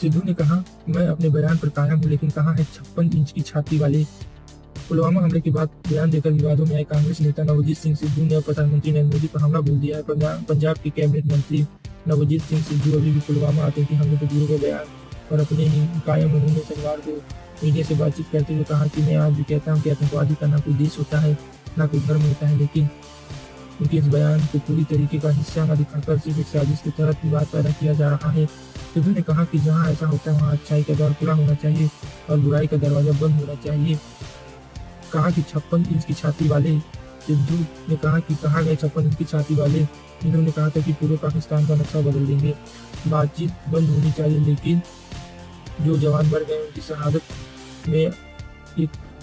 सिद्धू ने कहा, मैं अपने बयान पर कायम हूं, लेकिन कहां है 56 इंच की छाती वाले। पुलवामा हमले के बाद बयान देकर विवादों में आए कांग्रेस नेता नवजीत सिंह सिद्धू ने प्रधानमंत्री नरेंद्र मोदी पर हमला बोल दिया है। पंजाब के कैबिनेट मंत्री नवजीत सिंह सिद्धू अभी भी पुलवामा आतंकी हमले को दिए गए बयान पर अपने ही कायम। उन्होंने शनिवार को मीडिया से बातचीत करते हुए कहा कि मैं आज भी कहता हूँ कि आतंकवादी का ना कोई देश होता है, ना कोई धर्म होता है, लेकिन उनके इस बयान को पूरी तरीके का हिस्सा न दिखाकर सिर्फ एक साजिश के तहत विवाद पैदा किया जा रहा है। सिद्धू ने कहा कि जहां ऐसा होता है वहां अच्छाई का दौर पूरा होना चाहिए और बुराई का दरवाजा बंद होना चाहिए। कहा कि 56 इंच की छाती वाले। सिद्धू ने कहा कि कहा गए 56 इंच की छाती वाले। इन्होंने कहा था कि पूरे पाकिस्तान का नक्शा बदल देंगे, बातचीत बंद होनी चाहिए, लेकिन जो जवान मर गए उनकी शहादत में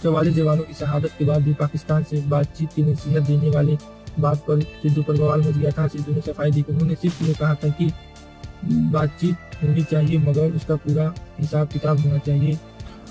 44 जवानों की शहादत के बाद भी पाकिस्तान से बातचीत की नसीहत देने वाले बात पर सिद्धू पर बवाल मच गया था। सिद्धू ने सफाई दी। उन्होंने सिर्फ ये कहा था कि बातचीत होनी चाहिए मगर उसका पूरा हिसाब किताब होना चाहिए।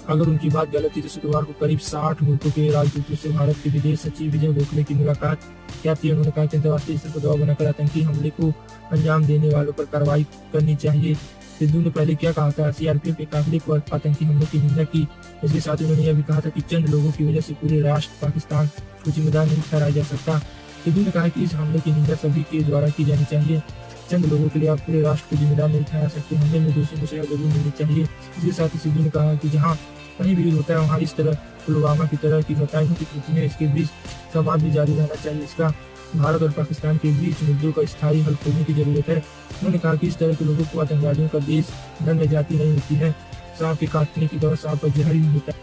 अगर उनकी बात गलत थी तो शुक्रवार को करीब 60 मुल्कों के राजदूतों से भारत के विदेश सचिव विजय गोखले की मुलाकात क्या थी। उन्होंने कहा कि अंतर्राष्ट्रीय स्तर पर दबाव बनाकर आतंकी हमले को अंजाम देने वालों पर कार्रवाई करनी चाहिए। सिद्धू ने पहले क्या कहा था, सीआरपीएफ के काफिले पर आतंकी हमलों की निंदा की। इसके साथ उन्होंने यह भी कहा था कि चंद लोगों की वजह से पूरे राष्ट्र पाकिस्तान को जिम्मेदार नहीं ठहराया जा सकता। सिद्धू ने कहा कि इस हमले की निंदा सभी के द्वारा की जानी चाहिए। चंद लोगों के लिए आप पूरे राष्ट्र को जिम्मेदार नहीं ठहरा सकते। हमले में दोषियों को सजा जरूर मिलनी चाहिए। इसके साथ ही सिद्धू ने कहा कि जहां कहीं भी होता है वहां इस तरह पुलवामा की तरह की घटनाएं होती रहती हैं। इसके बीच संवाद भी जारी रहना चाहिए। इसका भारत और पाकिस्तान के बीच मुद्दों का स्थायी हल खोजने की जरूरत है। उन्होंने कहा कि इस तरह के लोगों को आतंकवादियों का देश, धर्म या जाति नहीं होती है। सांप के काटने की तरह सांप का जहर ही होता है।